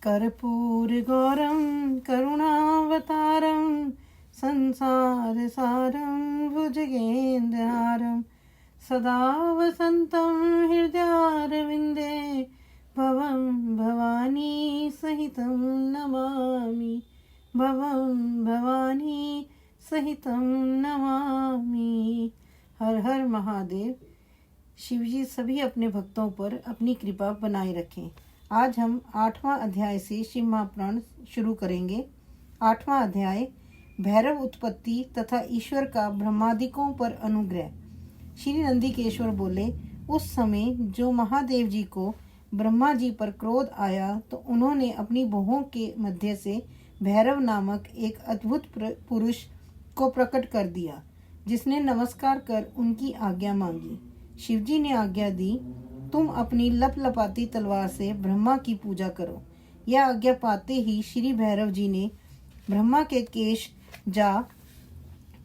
कर्पूरगौरं करुणावतारं संसारसारं भुजगेन्द्रहारं सदा वसन्तं हृदयारविन्दे भवं भवानी सहितं नमामि। भवं भवानी सहितं नमामि। हर हर महादेव। शिवजी सभी अपने भक्तों पर अपनी कृपा बनाए रखें। आज हम 8वां अध्याय से शिव महापुराण शुरू करेंगे। 8वां अध्याय भैरव उत्पत्ति तथा ईश्वर का ब्रह्मादिकों पर अनुग्रह। श्री नंदीकेश्वर बोले, उस समय जो महादेव जी को ब्रह्मा जी पर क्रोध आया तो उन्होंने अपनी बहुओं के मध्य से भैरव नामक एक अद्भुत पुरुष को प्रकट कर दिया, जिसने नमस्कार कर उनकी आज्ञा मांगी। शिवजी ने आज्ञा दी, तुम अपनी लपलपाती तलवार से ब्रह्मा की पूजा करो। यह आज्ञा पाते ही श्री भैरव जी ने ब्रह्मा के केश जा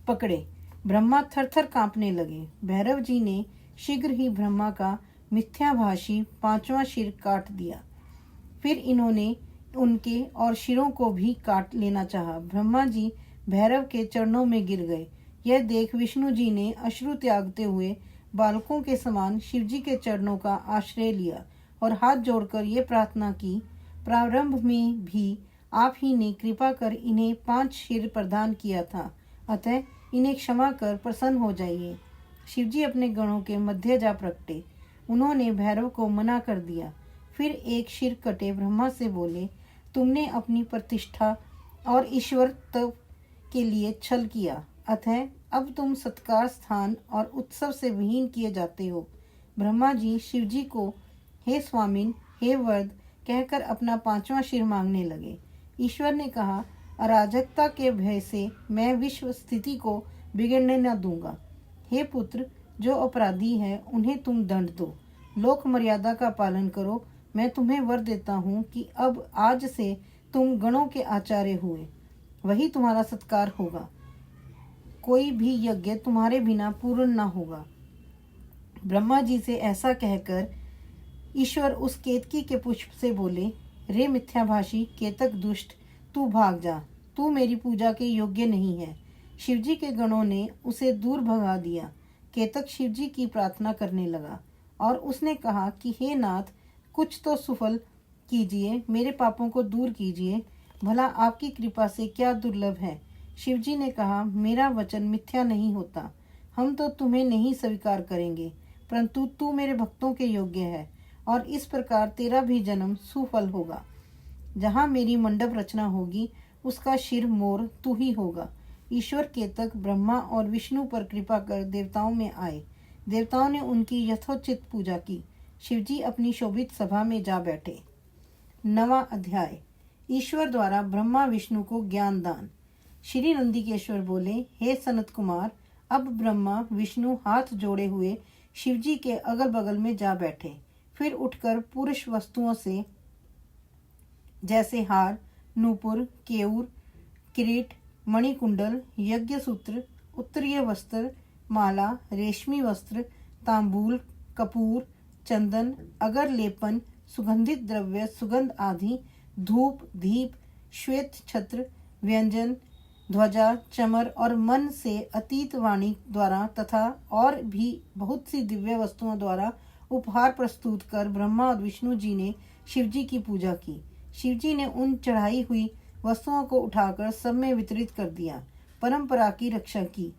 पकड़े। ब्रह्मा थरथर कांपने लगे। भैरव जी ने शीघ्र ही ब्रह्मा का मिथ्याभाषी 5वां सिर काट दिया। फिर इन्होंने उनके और सिरों को भी काट लेना चाहा। ब्रह्मा जी भैरव के चरणों में गिर गए। यह देख विष्णु जी ने अश्रु त्यागते हुए बालकों के समान शिवजी के चरणों का आश्रय लिया और हाथ जोड़कर ये प्रार्थना की, प्रारंभ में भी आप ही ने कृपा कर इन्हें 5 सिर प्रदान किया था, अतः इन्हें क्षमा कर प्रसन्न हो जाइए। शिवजी अपने गणों के मध्य जा प्रकटे। उन्होंने भैरव को मना कर दिया। फिर एक सिर कटे ब्रह्मा से बोले, तुमने अपनी प्रतिष्ठा और ईश्वरत्व के लिए छल किया, अतः अब तुम सत्कार, स्थान और उत्सव से विहीन किए जाते हो। ब्रह्मा जी शिवजी को हे स्वामिन, हे वरद कहकर अपना 5वां सिर मांगने लगे। ईश्वर ने कहा, अराजकता के भय से मैं विश्व स्थिति को बिगड़ने न दूंगा। हे पुत्र, जो अपराधी है उन्हें तुम दंड दो, लोक मर्यादा का पालन करो। मैं तुम्हें वर देता हूँ कि अब आज से तुम गणों के आचार्य हुए, वही तुम्हारा सत्कार होगा। कोई भी यज्ञ तुम्हारे बिना पूर्ण न होगा। ब्रह्मा जी से ऐसा कहकर ईश्वर उस केतकी के पुष्प से बोले, रे मिथ्याभाषी केतक दुष्ट, तू भाग जा, तू मेरी पूजा के योग्य नहीं है। शिवजी के गणों ने उसे दूर भगा दिया। केतक शिवजी की प्रार्थना करने लगा और उसने कहा कि हे नाथ, कुछ तो सुफल कीजिए, मेरे पापों को दूर कीजिए। भला आपकी कृपा से क्या दुर्लभ है। शिवजी ने कहा, मेरा वचन मिथ्या नहीं होता। हम तो तुम्हें नहीं स्वीकार करेंगे, परंतु तू मेरे भक्तों के योग्य है और इस प्रकार तेरा भी जन्म सुफल होगा। जहाँ मेरी मंडप रचना होगी उसका शिर मोर तू ही होगा। ईश्वर केतक ब्रह्मा और विष्णु पर कृपा कर देवताओं में आए। देवताओं ने उनकी यथोचित पूजा की। शिवजी अपनी शोभित सभा में जा बैठे। 9वां अध्याय ईश्वर द्वारा ब्रह्मा विष्णु को ज्ञान दान। श्री नंदीकेश्वर बोले, हे सनत कुमार, अब ब्रह्मा विष्णु हाथ जोड़े हुए शिवजी के अगल बगल में जा बैठे। फिर उठकर पुरुष वस्तुओं से जैसे हार, नूपुर, केयूर, किरीट, मणिकुंडल, यज्ञ सूत्र, उत्तरीय वस्त्र, माला, रेशमी वस्त्र, तांबूल, कपूर, चंदन, अगर लेपन, सुगंधित द्रव्य, सुगंध आदि, धूप, दीप, श्वेत छत्र, व्यंजन, ध्वजा, चमर और मन से अतीत वाणी द्वारा तथा और भी बहुत सी दिव्य वस्तुओं द्वारा उपहार प्रस्तुत कर ब्रह्मा और विष्णु जी ने शिवजी की पूजा की। शिवजी ने उन चढ़ाई हुई वस्तुओं को उठाकर सब में वितरित कर दिया, परंपरा की रक्षा की।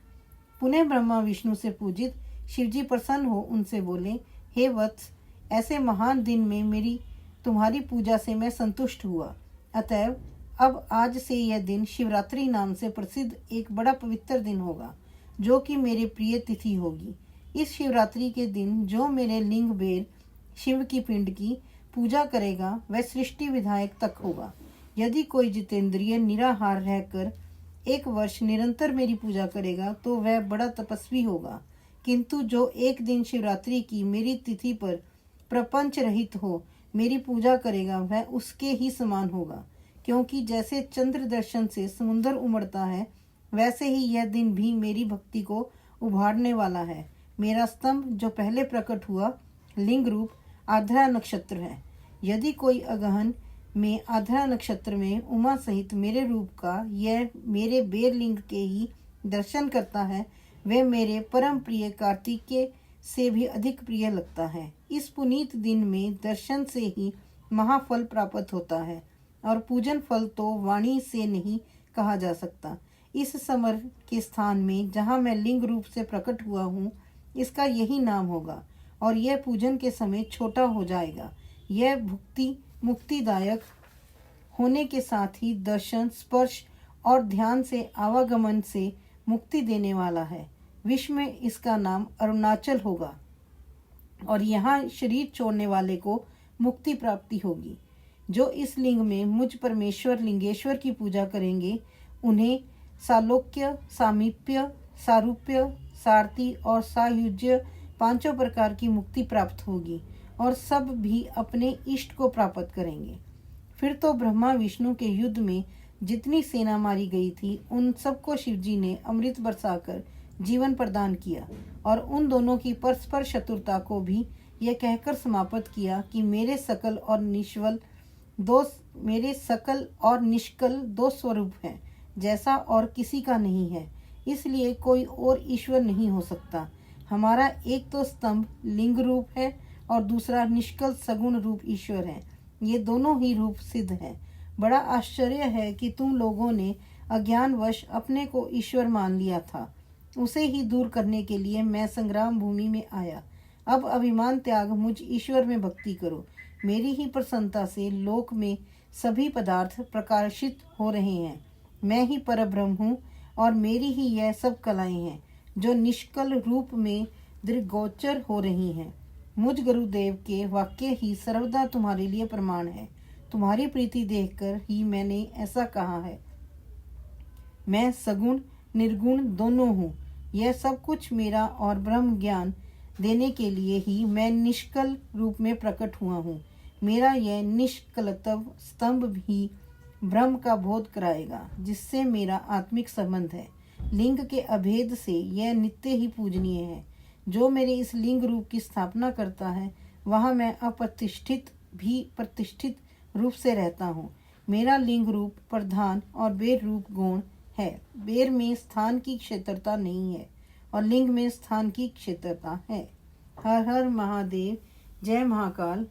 पुनः ब्रह्मा विष्णु से पूजित शिवजी प्रसन्न हो उनसे बोले, हे वत्स, ऐसे महान दिन में मेरी तुम्हारी पूजा से मैं संतुष्ट हुआ। अतएव अब आज से यह दिन शिवरात्रि नाम से प्रसिद्ध एक बड़ा पवित्र दिन होगा, जो कि मेरे प्रिय तिथि होगी। इस शिवरात्रि के दिन जो मेरे लिंग बेर शिव की पिंड की पूजा करेगा वह सृष्टि विधायक तक होगा। यदि कोई जितेंद्रिय निराहार रहकर 1 वर्ष निरंतर मेरी पूजा करेगा तो वह बड़ा तपस्वी होगा। किंतु जो एक दिन शिवरात्रि की मेरी तिथि पर प्रपंच रहित हो मेरी पूजा करेगा वह उसके ही समान होगा। क्योंकि जैसे चंद्र दर्शन से समुद्र उमड़ता है, वैसे ही यह दिन भी मेरी भक्ति को उभारने वाला है। मेरा स्तंभ जो पहले प्रकट हुआ लिंग रूप आर्द्रा नक्षत्र है। यदि कोई अगहन में आद्रा नक्षत्र में उमा सहित मेरे रूप का यह मेरे बेरलिंग के ही दर्शन करता है, वह मेरे परम प्रिय कार्तिकेय से भी अधिक प्रिय लगता है। इस पुनीत दिन में दर्शन से ही महाफल प्राप्त होता है और पूजन फल तो वाणी से नहीं कहा जा सकता। इस समर के स्थान में जहाँ मैं लिंग रूप से प्रकट हुआ हूँ, इसका यही नाम होगा और यह पूजन के समय छोटा हो जाएगा। यह भुक्ति मुक्तिदायक होने के साथ ही दर्शन, स्पर्श और ध्यान से आवागमन से मुक्ति देने वाला है। विश्व में इसका नाम अरुणाचल होगा और यहाँ शरीर छोड़ने वाले को मुक्ति प्राप्ति होगी। जो इस लिंग में मुझ परमेश्वर लिंगेश्वर की पूजा करेंगे, उन्हें सालोक्य, सामीप्य, सारूप्य, सारथी और सायुज्य पांचों प्रकार की मुक्ति प्राप्त होगी और सब भी अपने इष्ट को प्राप्त करेंगे। फिर तो ब्रह्मा विष्णु के युद्ध में जितनी सेना मारी गई थी, उन सबको शिवजी ने अमृत बरसाकर जीवन प्रदान किया और उन दोनों की परस्पर शत्रुता को भी यह कहकर समाप्त किया कि मेरे सकल और निष्कल दो स्वरूप हैं, जैसा और किसी का नहीं है, इसलिए कोई और ईश्वर नहीं हो सकता। हमारा एक तो स्तंभ लिंग रूप है और दूसरा निष्कल सगुण रूप ईश्वर है। ये दोनों ही रूप सिद्ध हैं। बड़ा आश्चर्य है कि तुम लोगों ने अज्ञानवश अपने को ईश्वर मान लिया था। उसे ही दूर करने के लिए मैं संग्राम भूमि में आया। अब अभिमान त्याग मुझ ईश्वर में भक्ति करो। मेरी ही प्रसन्नता से लोक में सभी पदार्थ प्रकाशित हो रहे हैं। मैं ही परब्रह्म हूँ और मेरी ही यह सब कलाएं हैं जो निष्कल रूप में दृग्गोचर हो रही हैं। मुझ गुरुदेव के वाक्य ही सर्वदा तुम्हारे लिए प्रमाण है। तुम्हारी प्रीति देखकर ही मैंने ऐसा कहा है। मैं सगुण निर्गुण दोनों हूँ। यह सब कुछ मेरा और ब्रह्म ज्ञान देने के लिए ही मैं निष्कल रूप में प्रकट हुआ हूँ। मेरा यह निष्कलत्व स्तंभ भी ब्रह्म का बोध कराएगा, जिससे मेरा आत्मिक संबंध है। लिंग के अभेद से यह नित्य ही पूजनीय है। जो मेरे इस लिंग रूप की स्थापना करता है, वहाँ मैं अप्रतिष्ठित भी प्रतिष्ठित रूप से रहता हूँ। मेरा लिंग रूप प्रधान और बेर रूप गौण है। बेर में स्थान की क्षेत्रता नहीं है और लिंग में स्थान की क्षेत्रता है। हर हर महादेव। जय महाकाल।